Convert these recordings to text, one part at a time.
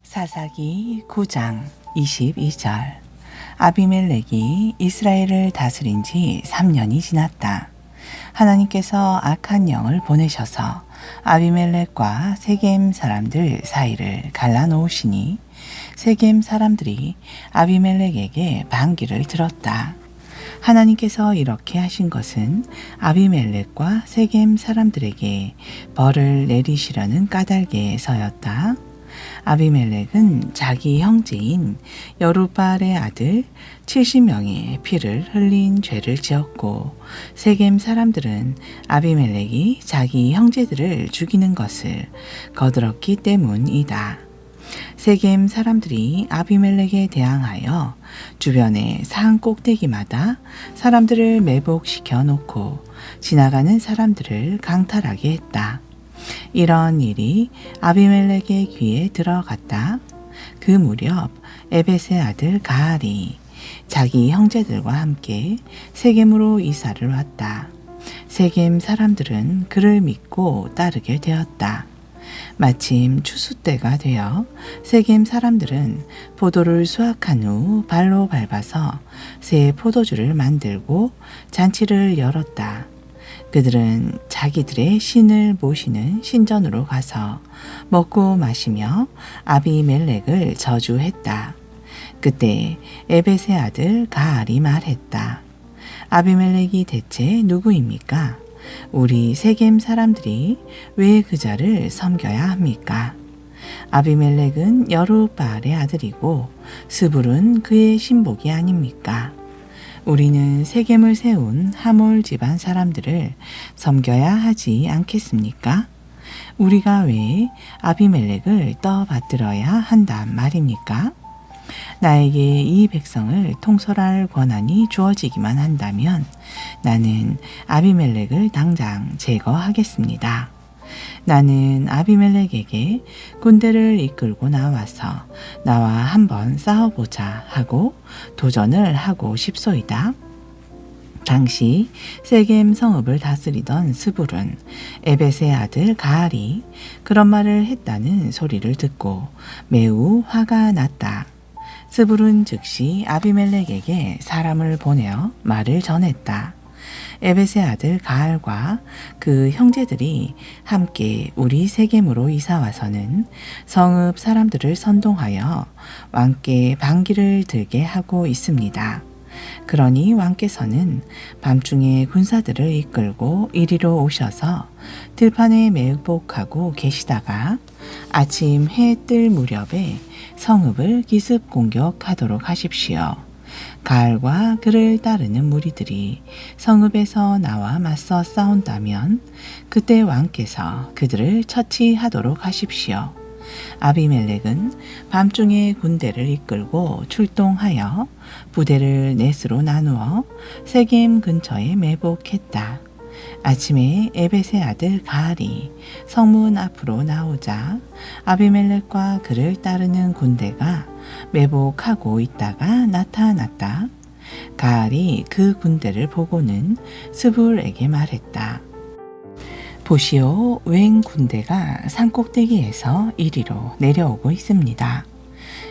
사사기 9장 22절. 아비멜렉이 이스라엘을 다스린 지 3년이 지났다. 하나님께서 악한 영을 보내셔서 아비멜렉과 세겜 사람들 사이를 갈라놓으시니 세겜 사람들이 아비멜렉에게 반기를 들었다. 하나님께서 이렇게 하신 것은 아비멜렉과 세겜 사람들에게 벌을 내리시려는 까닭에서였다. 아비멜렉은 자기 형제인 여룻바알의 아들 70명의 피를 흘린 죄를 지었고, 세겜 사람들은 아비멜렉이 자기 형제들을 죽이는 것을 거들었기 때문이다. 세겜 사람들이 아비멜렉에 대항하여 주변의 산 꼭대기마다 사람들을 매복시켜 놓고 지나가는 사람들을 강탈하게 했다. 이런 일이 아비멜렉의 귀에 들어갔다. 그 무렵 에벳의 아들 가알이 자기 형제들과 함께 세겜으로 이사를 왔다. 세겜 사람들은 그를 믿고 따르게 되었다. 마침 추수 때가 되어 세겜 사람들은 포도를 수확한 후 발로 밟아서 새 포도주를 만들고 잔치를 열었다. 그들은 자기들의 신을 모시는 신전으로 가서 먹고 마시며 아비멜렉을 저주했다. 그때 에벳의 아들 가알이 말했다. 아비멜렉이 대체 누구입니까? 우리 세겜 사람들이 왜 그자를 섬겨야 합니까? 아비멜렉은 여룻바알의 아들이고 스불은 그의 신복이 아닙니까? 우리는 세겜을 세운 하몰 집안 사람들을 섬겨야 하지 않겠습니까? 우리가 왜 아비멜렉을 떠받들어야 한단 말입니까? 나에게 이 백성을 통솔할 권한이 주어지기만 한다면 나는 아비멜렉을 당장 제거하겠습니다. 나는 아비멜렉에게 군대를 이끌고 나와서 나와 한번 싸워보자 하고 도전을 하고 싶소이다. 당시 세겜 성읍을 다스리던 스불은 에벳의 아들 가알이 그런 말을 했다는 소리를 듣고 매우 화가 났다. 스불은 즉시 아비멜렉에게 사람을 보내어 말을 전했다. 에벳의 아들 가알과 그 형제들이 함께 우리 세겜으로 이사와서는 성읍 사람들을 선동하여 왕께 반기를 들게 하고 있습니다. 그러니 왕께서는 밤중에 군사들을 이끌고 이리로 오셔서 들판에 매복하고 계시다가 아침 해 뜰 무렵에 성읍을 기습 공격하도록 하십시오. 가알과 그를 따르는 무리들이 성읍에서 나와 맞서 싸운다면 그때 왕께서 그들을 처치하도록 하십시오. 아비멜렉은 밤중에 군대를 이끌고 출동하여 부대를 넷으로 나누어 세겜 근처에 매복했다. 아침에 에벳의 아들 가알이 성문 앞으로 나오자 아비멜렉과 그를 따르는 군대가 매복하고 있다가 나타났다. 가알이 그 군대를 보고는 스불에게 말했다. 보시오, 웬 군대가 산꼭대기에서 이리로 내려오고 있습니다.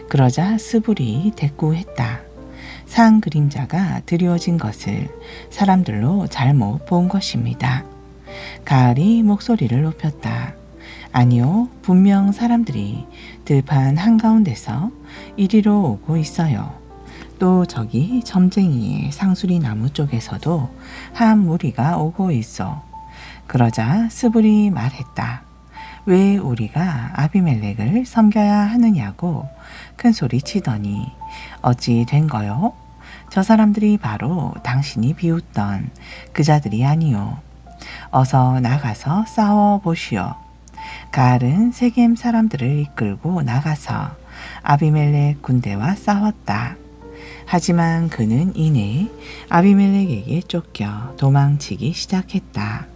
그러자 스불이 대꾸했다. 산 그림자가 드리워진 것을 사람들로 잘못 본 것입니다. 가알이 목소리를 높였다. 아니요, 분명 사람들이 들판 한가운데서 이리로 오고 있어요. 또 저기 점쟁이의 상수리 나무 쪽에서도 한 무리가 오고 있어. 그러자 스불이 말했다. 왜 우리가 아비멜렉을 섬겨야 하느냐고 큰 소리 치더니 어찌 된 거요? 저 사람들이 바로 당신이 비웃던 그자들이 아니요. 어서 나가서 싸워 보시오. 가알은 세겜 사람들을 이끌고 나가서 아비멜렉 군대와 싸웠다. 하지만 그는 이내 아비멜렉에게 쫓겨 도망치기 시작했다.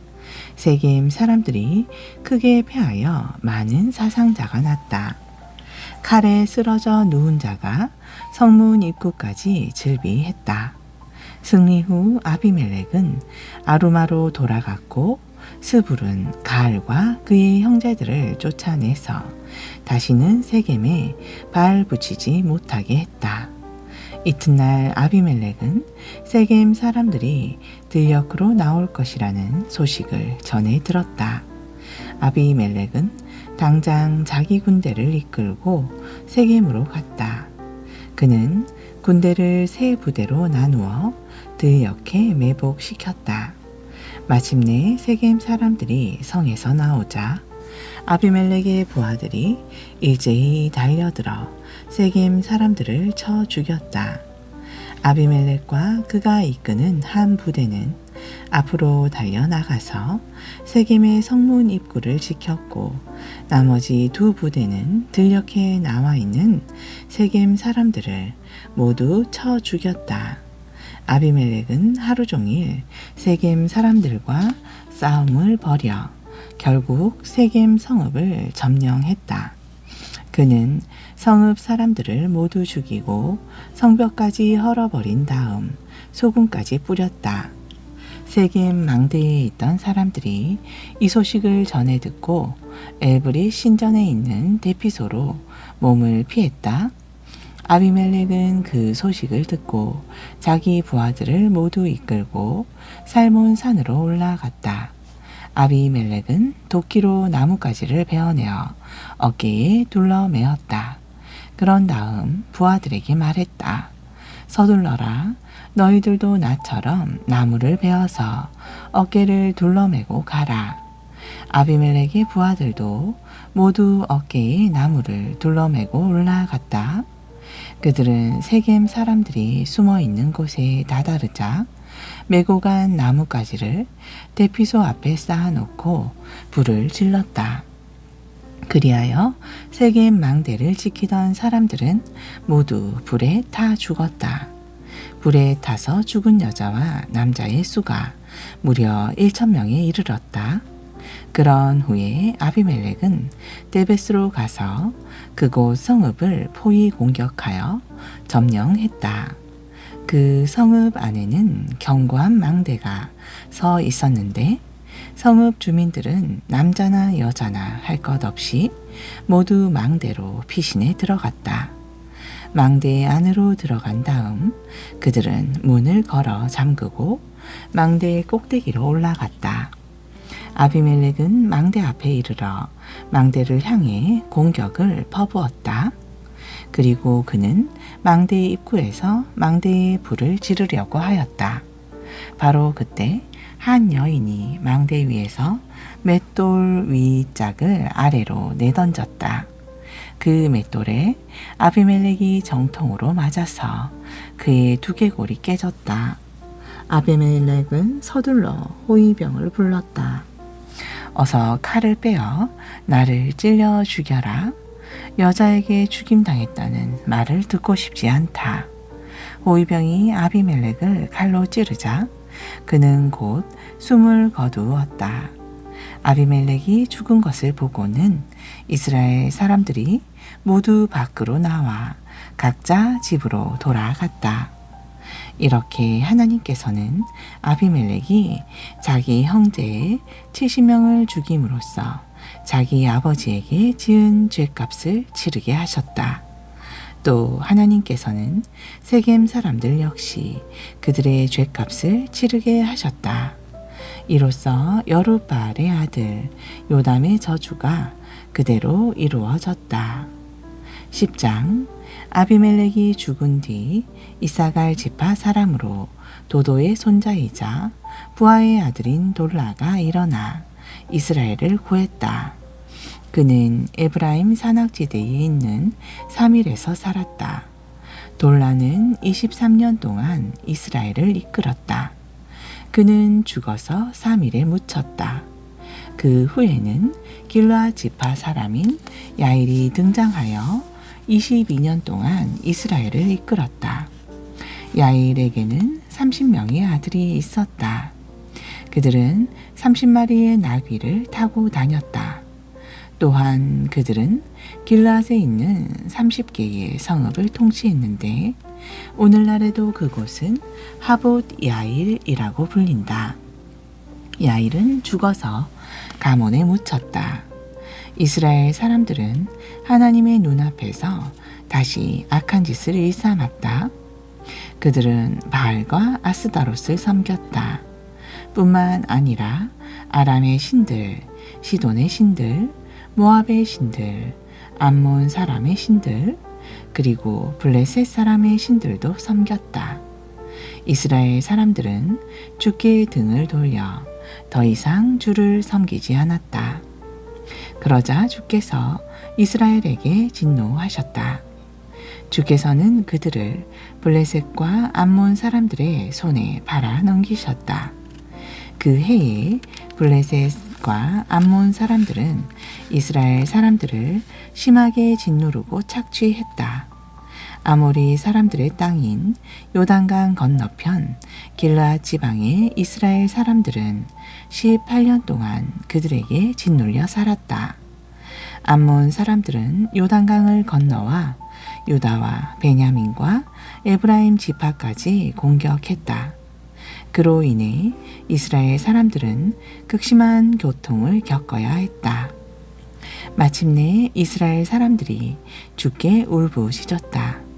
세겜 사람들이 크게 패하여 많은 사상자가 났다. 칼에 쓰러져 누운 자가 성문 입구까지 즐비했다. 승리 후 아비멜렉은 아루마로 돌아갔고 스불은 가알과 그의 형제들을 쫓아내서 다시는 세겜에 발 붙이지 못하게 했다. 이튿날 아비멜렉은 세겜 사람들이 들녘으로 나올 것이라는 소식을 전해 들었다. 아비멜렉은 당장 자기 군대를 이끌고 세겜으로 갔다. 그는 군대를 세 부대로 나누어 들녘에 매복시켰다. 마침내 세겜 사람들이 성에서 나오자 아비멜렉의 부하들이 일제히 달려들어 세겜 사람들을 쳐 죽였다. 아비멜렉과 그가 이끄는 한 부대는 앞으로 달려나가서 세겜의 성문 입구를 지켰고 나머지 두 부대는 들녘에 나와 있는 세겜 사람들을 모두 쳐 죽였다. 아비멜렉은 하루 종일 세겜 사람들과 싸움을 벌여 결국 세겜 성읍을 점령했다. 그는 성읍 사람들을 모두 죽이고 성벽까지 헐어버린 다음 소금까지 뿌렸다. 세겜 망대에 있던 사람들이 이 소식을 전해 듣고 엘브릿 신전에 있는 대피소로 몸을 피했다. 아비멜렉은 그 소식을 듣고 자기 부하들을 모두 이끌고 살몬 산으로 올라갔다. 아비멜렉은 도끼로 나뭇가지를 베어내어 어깨에 둘러매었다. 그런 다음 부하들에게 말했다. 서둘러라. 너희들도 나처럼 나무를 베어서 어깨를 둘러매고 가라. 아비멜렉의 부하들도 모두 어깨에 나무를 둘러매고 올라갔다. 그들은 세겜 사람들이 숨어 있는 곳에 다다르자 메고 간 나뭇가지를 대피소 앞에 쌓아놓고 불을 질렀다. 그리하여 세겜 망대를 지키던 사람들은 모두 불에 타 죽었다. 불에 타서 죽은 여자와 남자의 수가 무려 1,000명에 이르렀다. 그런 후에 아비멜렉은 데베스로 가서 그곳 성읍을 포위 공격하여 점령했다. 그 성읍 안에는 견고한 망대가 서 있었는데 성읍 주민들은 남자나 여자나 할 것 없이 모두 망대로 피신해 들어갔다. 망대 안으로 들어간 다음 그들은 문을 걸어 잠그고 망대의 꼭대기로 올라갔다. 아비멜렉은 망대 앞에 이르러 망대를 향해 공격을 퍼부었다. 그리고 그는 망대의 입구에서 망대에 불을 지르려고 하였다. 바로 그때 한 여인이 망대 위에서 맷돌 위짝을 아래로 내던졌다. 그 맷돌에 아비멜렉이 정통으로 맞아서 그의 두개골이 깨졌다. 아비멜렉은 서둘러 호위병을 불렀다. 어서 칼을 빼어 나를 찔려 죽여라. 여자에게 죽임당했다는 말을 듣고 싶지 않다. 호위병이 아비멜렉을 칼로 찌르자 그는 곧 숨을 거두었다. 아비멜렉이 죽은 것을 보고는 이스라엘 사람들이 모두 밖으로 나와 각자 집으로 돌아갔다. 이렇게 하나님께서는 아비멜렉이 자기 형제 70명을 죽임으로써 자기 아버지에게 지은 죄값을 치르게 하셨다. 또 하나님께서는 세겜 사람들 역시 그들의 죄값을 치르게 하셨다. 이로써 여룻바알의 아들 요담의 저주가 그대로 이루어졌다. 10장 아비멜렉이 죽은 뒤 이사갈 지파 사람으로 도도의 손자이자 부하의 아들인 돌라가 일어나 이스라엘을 구했다. 그는 에브라임 산악지대에 있는 사밀에서 살았다. 돌라는 23년 동안 이스라엘을 이끌었다. 그는 죽어서 사밀에 묻혔다. 그 후에는 길르앗 지파 사람인 야일이 등장하여 22년 동안 이스라엘을 이끌었다. 야일에게는 30명의 아들이 있었다. 그들은 30마리의 나귀를 타고 다녔다. 또한 그들은 길르앗에 있는 30개의 성읍을 통치했는데 오늘날에도 그곳은 하봇 야일이라고 불린다. 야일은 죽어서 가몬에 묻혔다. 이스라엘 사람들은 하나님의 눈앞에서 다시 악한 짓을 일삼았다. 그들은 바알과 아스다롯을 섬겼다. 뿐만 아니라 아람의 신들, 시돈의 신들, 모압의 신들, 암몬 사람의 신들, 그리고 블레셋 사람의 신들도 섬겼다. 이스라엘 사람들은 주께 등을 돌려 더 이상 주를 섬기지 않았다. 그러자 주께서 이스라엘에게 진노하셨다. 주께서는 그들을 블레셋과 암몬 사람들의 손에 팔아 넘기셨다. 그 해에 블레셋과 암몬 사람들은 이스라엘 사람들을 심하게 짓누르고 착취했다. 아모리 사람들의 땅인 요단강 건너편 길르앗 지방의 이스라엘 사람들은 18년 동안 그들에게 짓눌려 살았다. 암몬 사람들은 요단강을 건너와 유다와 베냐민과 에브라임 지파까지 공격했다. 그로 인해 이스라엘 사람들은 극심한 고통을 겪어야 했다. 마침내 이스라엘 사람들이 주께 울부짖었다.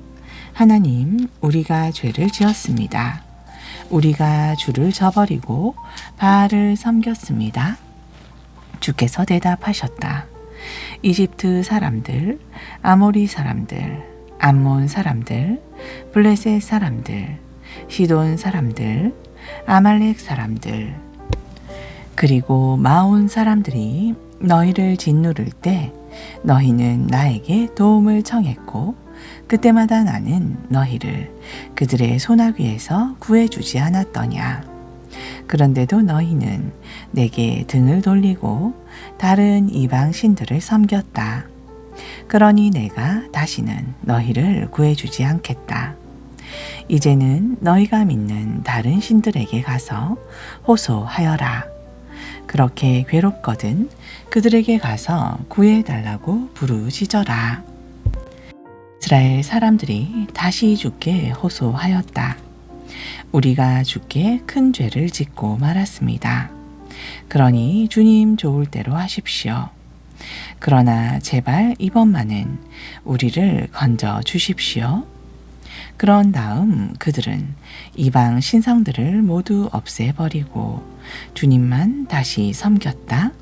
하나님, 우리가 죄를 지었습니다. 우리가 주를 저버리고 바알을 섬겼습니다. 주께서 대답하셨다. 이집트 사람들, 아모리 사람들, 암몬 사람들, 블레셋 사람들, 시돈 사람들, 아말렉 사람들, 그리고 마온 사람들이 너희를 짓누를 때 너희는 나에게 도움을 청했고 그때마다 나는 너희를 그들의 소나귀에서 구해주지 않았더냐. 그런데도 너희는 내게 등을 돌리고 다른 이방 신들을 섬겼다. 그러니 내가 다시는 너희를 구해주지 않겠다. 이제는 너희가 믿는 다른 신들에게 가서 호소하여라. 그렇게 괴롭거든 그들에게 가서 구해달라고 부르짖어라. 이스라엘 사람들이 다시 주께 호소하였다. 우리가 주께 큰 죄를 짓고 말았습니다. 그러니 주님 좋을 대로 하십시오. 그러나 제발 이번만은 우리를 건져 주십시오. 그런 다음 그들은 이방 신성들을 모두 없애버리고 주님만 다시 섬겼다.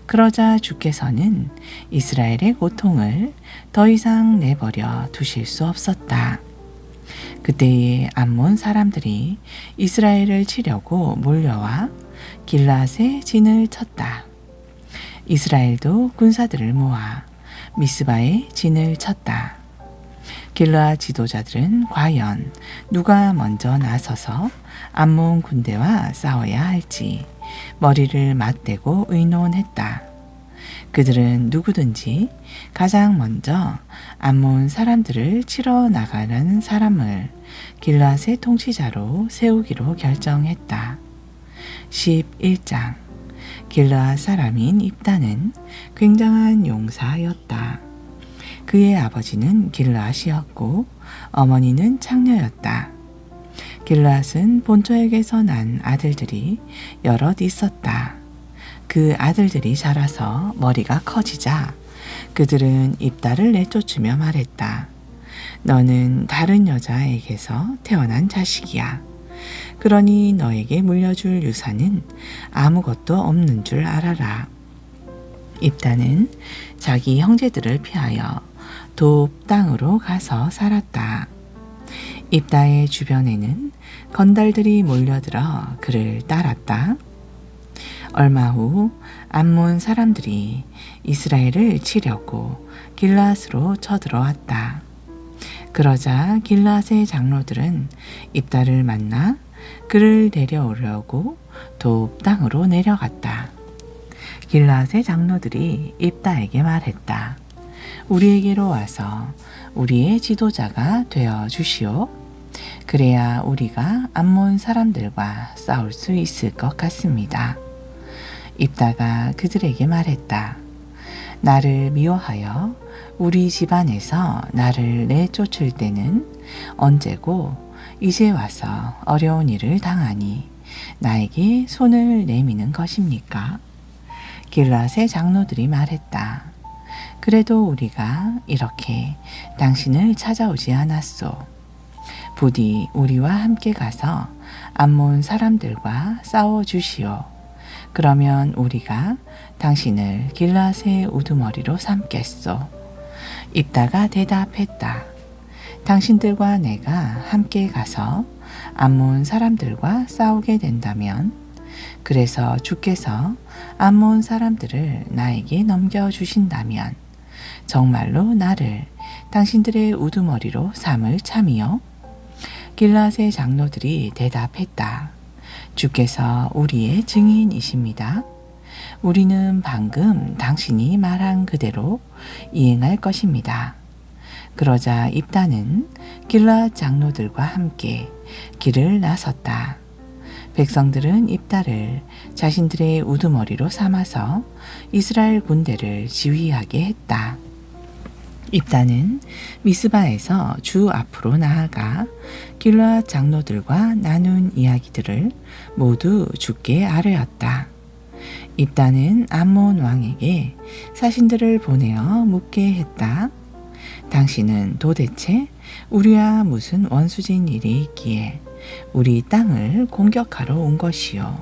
그러자 주께서는 이스라엘의 고통을 더 이상 내버려 두실 수 없었다. 그때에 암몬 사람들이 이스라엘을 치려고 몰려와 길르앗에 진을 쳤다. 이스라엘도 군사들을 모아 미스바에 진을 쳤다. 길르앗 지도자들은 과연 누가 먼저 나서서 암몬 군대와 싸워야 할지 머리를 맞대고 의논했다. 그들은 누구든지 가장 먼저 암몬 사람들을 치러 나가는 사람을 길르앗의 통치자로 세우기로 결정했다. 11장 길르앗 사람인 입다는 굉장한 용사였다. 그의 아버지는 길르앗이었고 어머니는 창녀였다. 길르앗은 본토에게서 난 아들들이 여럿 있었다. 그 아들들이 자라서 머리가 커지자 그들은 입다를 내쫓으며 말했다. 너는 다른 여자에게서 태어난 자식이야. 그러니 너에게 물려줄 유산은 아무것도 없는 줄 알아라. 입다는 자기 형제들을 피하여 돕 땅으로 가서 살았다. 입다의 주변에는 건달들이 몰려들어 그를 따랐다. 얼마 후 암몬 사람들이 이스라엘을 치려고 길르앗으로 쳐들어왔다. 그러자 길르앗의 장로들은 입다를 만나 그를 데려오려고 돕 땅으로 내려갔다. 길르앗의 장로들이 입다에게 말했다. 우리에게로 와서 우리의 지도자가 되어 주시오. 그래야 우리가 암몬 사람들과 싸울 수 있을 것 같습니다. 입다가 그들에게 말했다. 나를 미워하여 우리 집안에서 나를 내쫓을 때는 언제고 이제 와서 어려운 일을 당하니 나에게 손을 내미는 것입니까? 길앗의 장로들이 말했다. 그래도 우리가 이렇게 당신을 찾아오지 않았소. 부디 우리와 함께 가서 암몬 사람들과 싸워 주시오. 그러면 우리가 당신을 길앗의 우두머리로 삼겠소. 입다가 대답했다. 당신들과 내가 함께 가서 암몬 사람들과 싸우게 된다면, 그래서 주께서 암몬 사람들을 나에게 넘겨주신다면 정말로 나를 당신들의 우두머리로 삼을 참이요? 길앗의 장로들이 대답했다. 주께서 우리의 증인이십니다. 우리는 방금 당신이 말한 그대로 이행할 것입니다. 그러자 입다는 길앗 장로들과 함께 길을 나섰다. 백성들은 입다를 자신들의 우두머리로 삼아서 이스라엘 군대를 지휘하게 했다. 입다는 미스바에서 주 앞으로 나아가 길앗 장로들과 나눈 이야기들을 모두 주께 아뢰었다. 입다는 암몬 왕에게 사신들을 보내어 묻게 했다. 당신은 도대체 우리와 무슨 원수진 일이 있기에 우리 땅을 공격하러 온 것이요?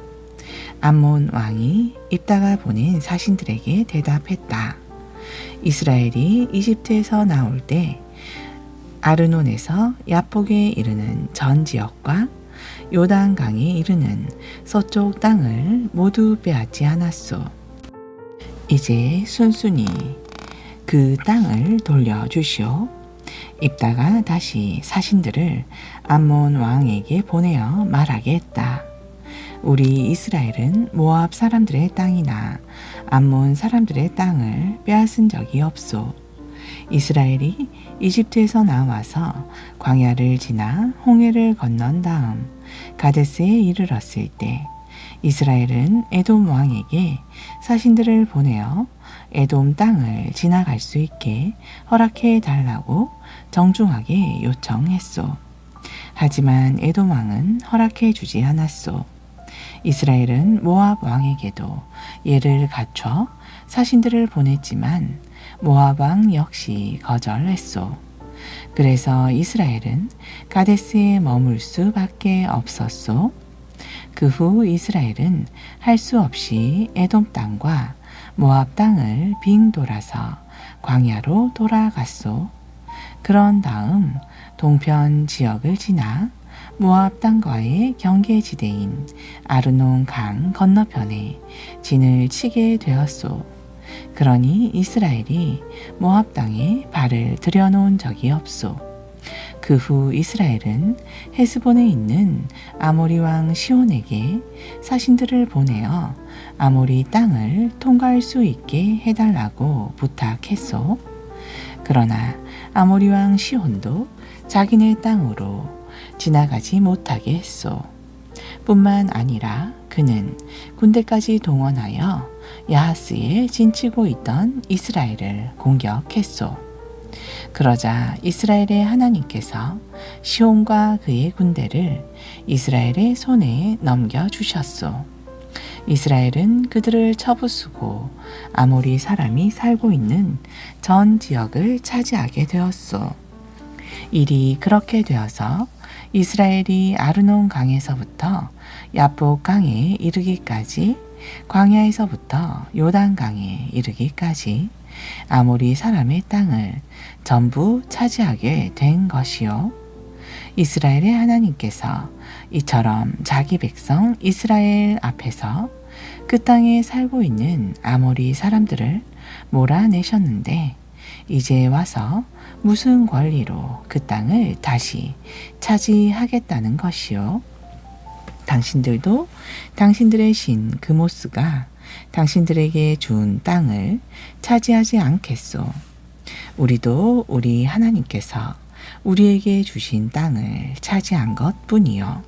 암몬 왕이 입다가 보낸 사신들에게 대답했다. 이스라엘이 이집트에서 나올 때 아르논에서 야복에 이르는 전 지역과 요단강에 이르는 서쪽 땅을 모두 빼앗지 않았소. 이제 순순히 그 땅을 돌려주시오. 입다가 다시 사신들을 암몬 왕에게 보내어 말하게 했다. 우리 이스라엘은 모압 사람들의 땅이나 암몬 사람들의 땅을 빼앗은 적이 없소. 이스라엘이 이집트에서 나와서 광야를 지나 홍해를 건넌 다음 가데스에 이르렀을 때 이스라엘은 에돔 왕에게 사신들을 보내어 에돔 땅을 지나갈 수 있게 허락해 달라고 정중하게 요청했소. 하지만 에돔 왕은 허락해 주지 않았소. 이스라엘은 모압 왕에게도 예를 갖춰 사신들을 보냈지만 모압 왕 역시 거절했소. 그래서 이스라엘은 가데스에 머물 수밖에 없었소. 그 후 이스라엘은 할 수 없이 에돔 땅과 모압 땅을 빙 돌아서 광야로 돌아갔소. 그런 다음 동편 지역을 지나 모압 땅과의 경계지대인 아르논 강 건너편에 진을 치게 되었소. 그러니 이스라엘이 모압 땅에 발을 들여놓은 적이 없소. 그 후 이스라엘은 헤스본에 있는 아모리 왕 시온에게 사신들을 보내어 아모리 땅을 통과할 수 있게 해달라고 부탁했소. 그러나 아모리 왕 시온도 자기네 땅으로 지나가지 못하게 했소. 뿐만 아니라 그는 군대까지 동원하여 야하스에 진치고 있던 이스라엘을 공격했소. 그러자 이스라엘의 하나님께서 시온과 그의 군대를 이스라엘의 손에 넘겨주셨소. 이스라엘은 그들을 쳐부수고 아모리 사람이 살고 있는 전 지역을 차지하게 되었소. 일이 그렇게 되어서 이스라엘이 아르논 강에서부터 야복 강에 이르기까지, 광야에서부터 요단 강에 이르기까지 아모리 사람의 땅을 전부 차지하게 된 것이요. 이스라엘의 하나님께서 이처럼 자기 백성 이스라엘 앞에서 그 땅에 살고 있는 아모리 사람들을 몰아내셨는데 이제 와서 무슨 권리로 그 땅을 다시 차지하겠다는 것이요. 당신들도 당신들의 신 그모스가 당신들에게 준 땅을 차지하지 않겠소. 우리도 우리 하나님께서 우리에게 주신 땅을 차지한 것 뿐이요.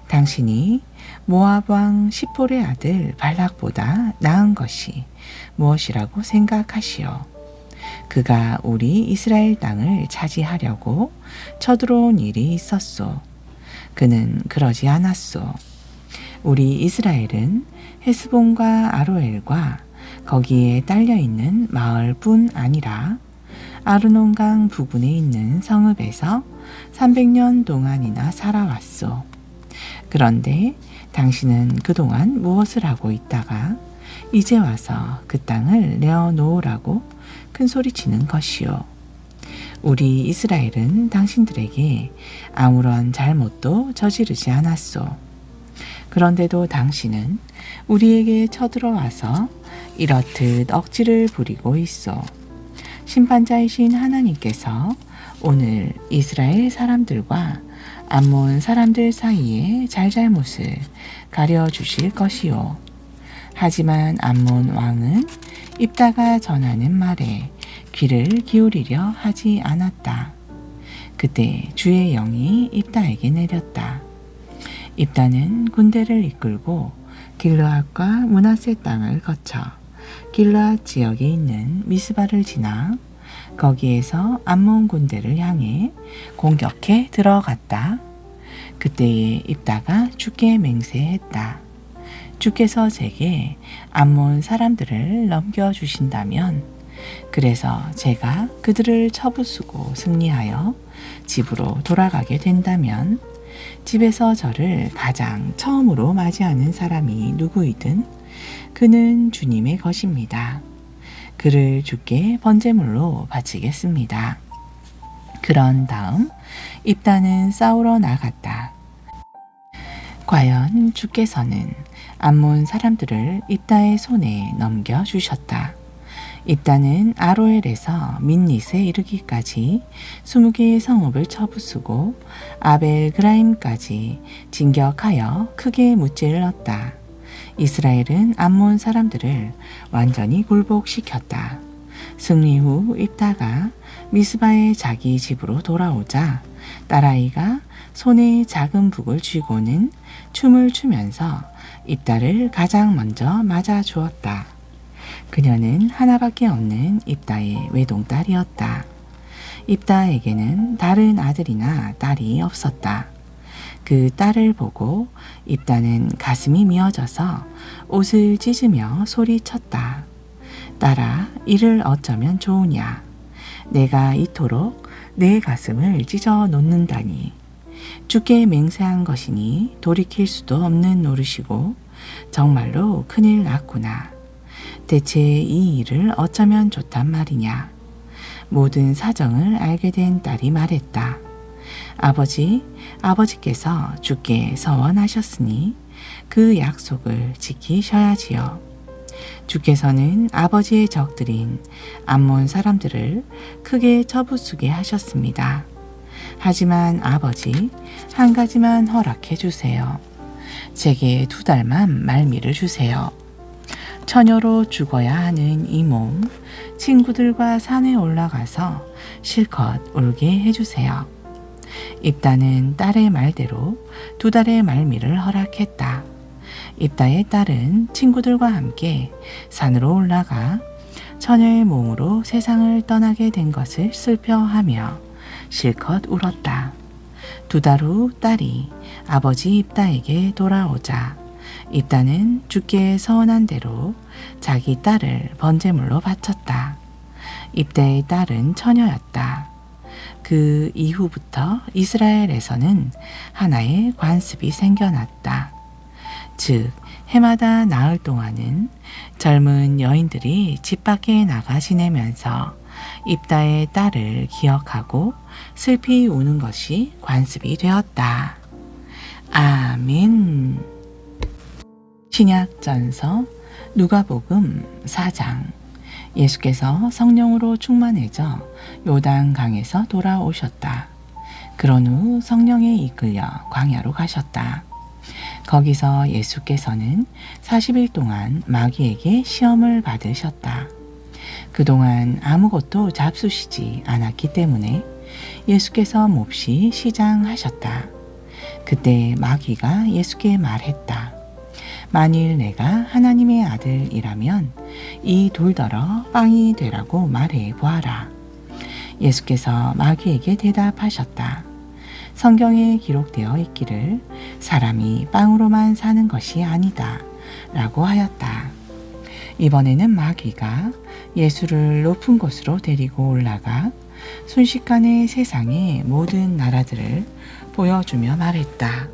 당신이 모압 왕 시폴의 아들 발락보다 나은 것이 무엇이라고 생각하시오? 그가 우리 이스라엘 땅을 차지하려고 쳐들어온 일이 있었소. 그는 그러지 않았소. 우리 이스라엘은 헤스본과 아로엘과 거기에 딸려 있는 마을뿐 아니라 아르논강 부근에 있는 성읍에서 300년 동안이나 살아왔소. 그런데 당신은 그동안 무엇을 하고 있다가 이제 와서 그 땅을 내어놓으라고 큰 소리치는 것이요. 우리 이스라엘은 당신들에게 아무런 잘못도 저지르지 않았소. 그런데도 당신은 우리에게 쳐들어와서 이렇듯 억지를 부리고 있어. 심판자이신 하나님께서 오늘 이스라엘 사람들과 암몬 사람들 사이에 잘잘못을 가려주실 것이요. 하지만 암몬 왕은 입다가 전하는 말에 귀를 기울이려 하지 않았다. 그때 주의 영이 입다에게 내렸다. 입다는 군대를 이끌고 길르앗과 므낫세 땅을 거쳐 길르앗 지역에 있는 미스바를 지나 거기에서 암몬 군대를 향해 공격해 들어갔다. 그때에 입다가 주께 맹세했다. 주께서 제게 암몬 사람들을 넘겨주신다면, 그래서 제가 그들을 쳐부수고 승리하여 집으로 돌아가게 된다면, 집에서 저를 가장 처음으로 맞이하는 사람이 누구이든 그는 주님의 것입니다. 그를 주께 번제물로 바치겠습니다. 그런 다음 입다는 싸우러 나갔다. 과연 주께서는 암몬 사람들을 입다의 손에 넘겨주셨다. 입다는 아로엘에서 민닛에 이르기까지 20개의 성읍을 쳐부수고 아벨그라임까지 진격하여 크게 무찔렀다. 이스라엘은 암몬 사람들을 완전히 굴복시켰다. 승리 후 입다가 미스바의 자기 집으로 돌아오자 딸아이가 손에 작은 북을 쥐고는 춤을 추면서 입다를 가장 먼저 맞아 주었다. 그녀는 하나밖에 없는 입다의 외동딸이었다. 입다에게는 다른 아들이나 딸이 없었다. 그 딸을 보고 입다는 가슴이 미어져서 옷을 찢으며 소리쳤다. 딸아, 이를 어쩌면 좋으냐? 내가 이토록 내 가슴을 찢어 놓는다니. 주께 맹세한 것이니 돌이킬 수도 없는 노릇이고 정말로 큰일 났구나. 대체 이 일을 어쩌면 좋단 말이냐. 모든 사정을 알게 된 딸이 말했다. 아버지께서 주께 서원하셨으니 그 약속을 지키셔야지요. 주께서는 아버지의 적들인 암몬 사람들을 크게 쳐부수게 하셨습니다. 하지만 아버지, 한 가지만 허락해 주세요. 제게 2달만 말미를 주세요. 처녀로 죽어야 하는 이 몸, 친구들과 산에 올라가서 실컷 울게 해주세요. 입다는 딸의 말대로 2달의 말미를 허락했다. 입다의 딸은 친구들과 함께 산으로 올라가 처녀의 몸으로 세상을 떠나게 된 것을 슬퍼하며 실컷 울었다. 2달 후 딸이 아버지 입다에게 돌아오자 입다는 주께 서원한 대로 자기 딸을 번제물로 바쳤다. 입다의 딸은 처녀였다. 그 이후부터 이스라엘에서는 하나의 관습이 생겨났다. 즉, 해마다 나흘 동안은 젊은 여인들이 집 밖에 나가 지내면서 입다의 딸을 기억하고 슬피 우는 것이 관습이 되었다. 아멘. 신약전서 누가복음 4장. 예수께서 성령으로 충만해져 요단강에서 돌아오셨다. 그런 후 성령에 이끌려 광야로 가셨다. 거기서 예수께서는 40일 동안 마귀에게 시험을 받으셨다. 그동안 아무것도 잡수시지 않았기 때문에 예수께서 몹시 시장하셨다. 그때 마귀가 예수께 말했다. 만일 내가 하나님의 아들이라면 이 돌더러 빵이 되라고 말해 보아라. 예수께서 마귀에게 대답하셨다. 성경에 기록되어 있기를 사람이 빵으로만 사는 것이 아니다 라고 하였다. 이번에는 마귀가 예수를 높은 곳으로 데리고 올라가 순식간에 세상의 모든 나라들을 보여주며 말했다.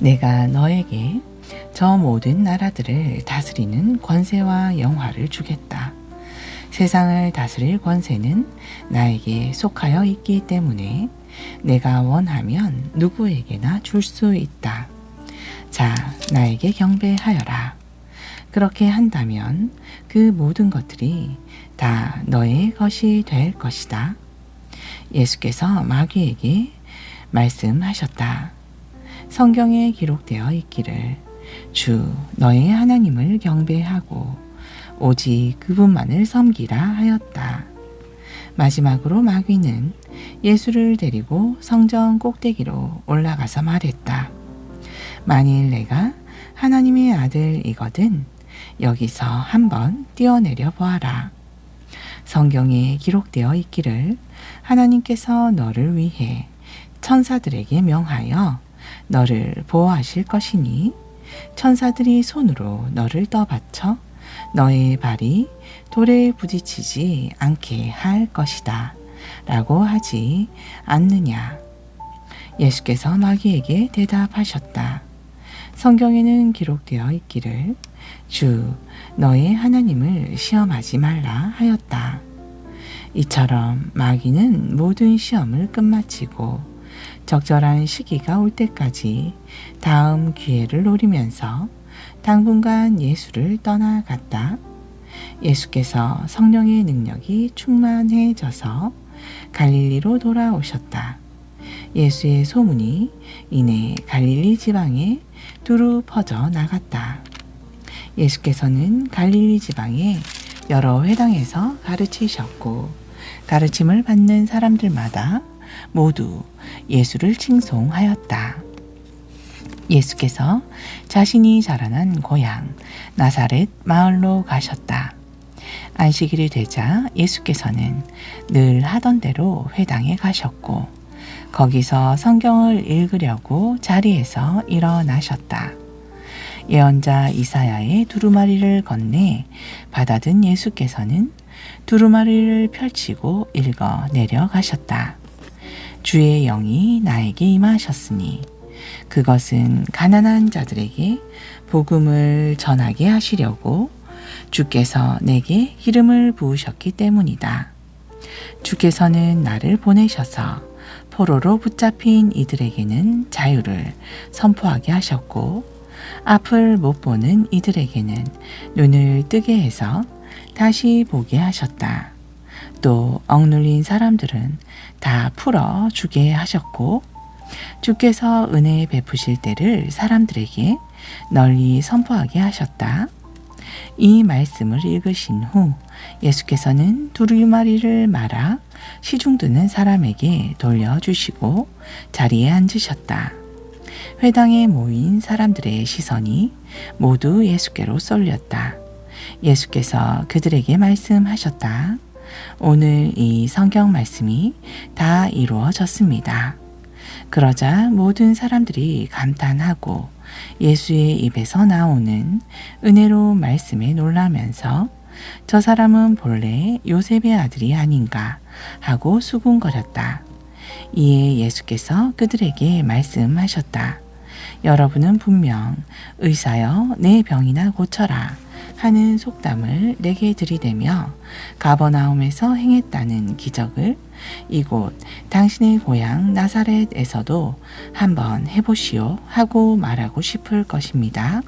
내가 너에게 저 모든 나라들을 다스리는 권세와 영화를 주겠다. 세상을 다스릴 권세는 나에게 속하여 있기 때문에 내가 원하면 누구에게나 줄 수 있다. 자, 나에게 경배하여라. 그렇게 한다면 그 모든 것들이 다 너의 것이 될 것이다. 예수께서 마귀에게 말씀하셨다. 성경에 기록되어 있기를 주 너의 하나님을 경배하고 오직 그분만을 섬기라 하였다. 마지막으로 마귀는 예수를 데리고 성전 꼭대기로 올라가서 말했다. 만일 내가 하나님의 아들이거든 여기서 한번 뛰어내려 보아라. 성경에 기록되어 있기를 하나님께서 너를 위해 천사들에게 명하여 너를 보호하실 것이니 천사들이 손으로 너를 떠받쳐 너의 발이 돌에 부딪히지 않게 할 것이다 라고 하지 않느냐. 예수께서 마귀에게 대답하셨다. 성경에는 기록되어 있기를 주 너의 하나님을 시험하지 말라 하였다. 이처럼 마귀는 모든 시험을 끝마치고 적절한 시기가 올 때까지 다음 기회를 노리면서 당분간 예수를 떠나갔다. 예수께서 성령의 능력이 충만해져서 갈릴리로 돌아오셨다. 예수의 소문이 이내 갈릴리 지방에 두루 퍼져 나갔다. 예수께서는 갈릴리 지방의 여러 회당에서 가르치셨고 가르침을 받는 사람들마다 모두 예수를 칭송하였다. 예수께서 자신이 자라난 고향 나사렛 마을로 가셨다. 안식일이 되자 예수께서는 늘 하던 대로 회당에 가셨고 거기서 성경을 읽으려고 자리에서 일어나셨다. 예언자 이사야의 두루마리를 건네 받아든 예수께서는 두루마리를 펼치고 읽어 내려가셨다. 주의 영이 나에게 임하셨으니 그것은 가난한 자들에게 복음을 전하게 하시려고 주께서 내게 기름을 부으셨기 때문이다. 주께서는 나를 보내셔서 포로로 붙잡힌 이들에게는 자유를 선포하게 하셨고 앞을 못 보는 이들에게는 눈을 뜨게 해서 다시 보게 하셨다. 또 억눌린 사람들은 다 풀어 주게 하셨고 주께서 은혜 베푸실 때를 사람들에게 널리 선포하게 하셨다. 이 말씀을 읽으신 후 예수께서는 두루마리를 말아 시중 드는 사람에게 돌려주시고 자리에 앉으셨다. 회당에 모인 사람들의 시선이 모두 예수께로 쏠렸다. 예수께서 그들에게 말씀하셨다. 오늘 이 성경 말씀이 다 이루어졌습니다. 그러자 모든 사람들이 감탄하고 예수의 입에서 나오는 은혜로운 말씀에 놀라면서 저 사람은 본래 요셉의 아들이 아닌가 하고 수군거렸다. 이에 예수께서 그들에게 말씀하셨다. 여러분은 분명 의사여 내 병이나 고쳐라 하는 속담을 내게 들이대며 가버나움에서 행했다는 기적을 이곳 당신의 고향 나사렛에서도 한번 해보시오 하고 말하고 싶을 것입니다.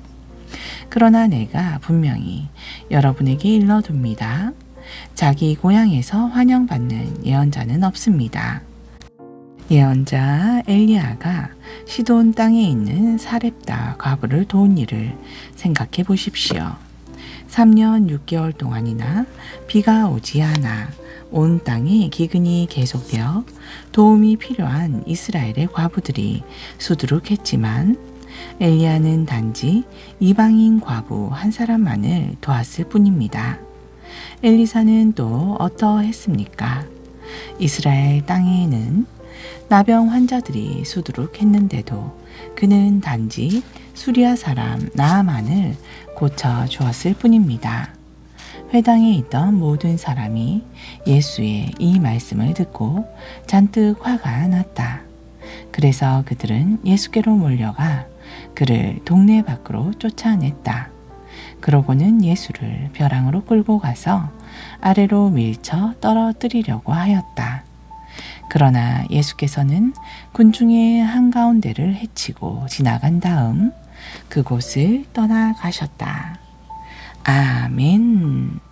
그러나 내가 분명히 여러분에게 일러둡니다. 자기 고향에서 환영받는 예언자는 없습니다. 예언자 엘리야가 시돈 땅에 있는 사렙다 과부를 도운 일을 생각해 보십시오. 3년 6개월 동안이나 비가 오지 않아 온 땅에 기근이 계속되어 도움이 필요한 이스라엘의 과부들이 수두룩했지만 엘리야는 단지 이방인 과부 한 사람만을 도왔을 뿐입니다. 엘리사는 또 어떠했습니까? 이스라엘 땅에는 나병 환자들이 수두룩했는데도 그는 단지 수리아 사람 나아만을 고쳐 주었을 뿐입니다. 회당에 있던 모든 사람이 예수의 이 말씀을 듣고 잔뜩 화가 났다. 그래서 그들은 예수께로 몰려가 그를 동네 밖으로 쫓아냈다. 그러고는 예수를 벼랑으로 끌고 가서 아래로 밀쳐 떨어뜨리려고 하였다. 그러나 예수께서는 군중의 한가운데를 헤치고 지나간 다음 그곳을 떠나가셨다. 아멘.